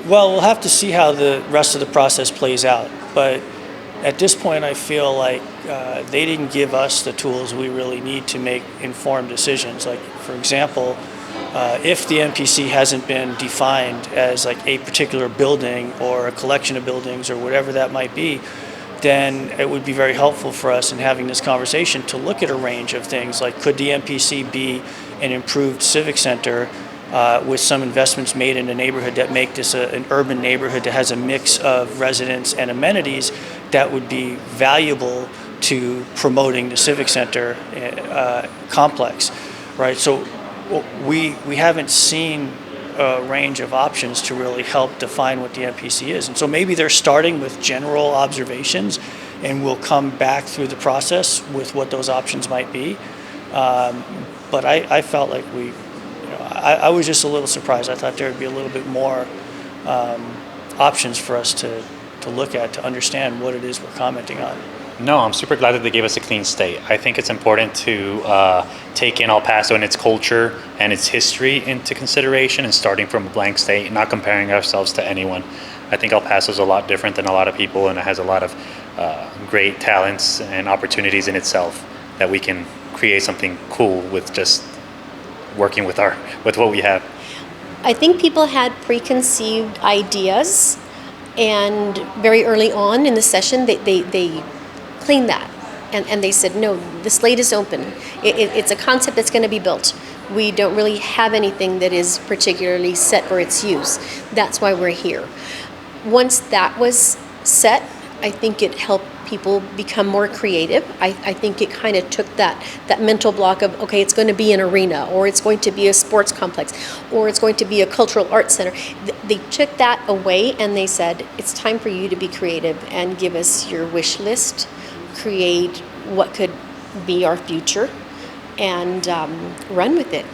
Well, we'll have to see how the rest of the process plays out. But at this point, I feel like they didn't give us the tools we really need to make informed decisions. Like, for example, if the MPC hasn't been defined as like a particular building or a collection of buildings or whatever that might be, then it would be very helpful for us in having this conversation to look at a range of things. Like, could the MPC be an improved civic center with some investments made in a neighborhood that make this an urban neighborhood that has a mix of residents and amenities that would be valuable to promoting the civic center complex, right? So we haven't seen a range of options to really help define what the MPC is. And so maybe they're starting with general observations and we'll come back through the process with what those options might be. But I felt like I was just a little surprised. I thought there would be a little bit more options for us to look at to understand what it is we're commenting on. No, I'm super glad that they gave us a clean slate. I think it's important to take in El Paso and its culture and its history into consideration and starting from a blank slate, not comparing ourselves to anyone. I think El Paso is a lot different than a lot of people, and it has a lot of great talents and opportunities in itself that we can create something cool with just working with what we have. I think people had preconceived ideas, and very early on in the session, they cleaned that. And they said, no, the slate is open. It's a concept that's going to be built. We don't really have anything that is particularly set for its use. That's why we're here. Once that was set, I think it helped people become more creative. I think it kind of took that mental block of, okay, it's going to be an arena, or it's going to be a sports complex, or it's going to be a cultural arts center. They took that away and they said, it's time for you to be creative and give us your wish list, create what could be our future, and run with it.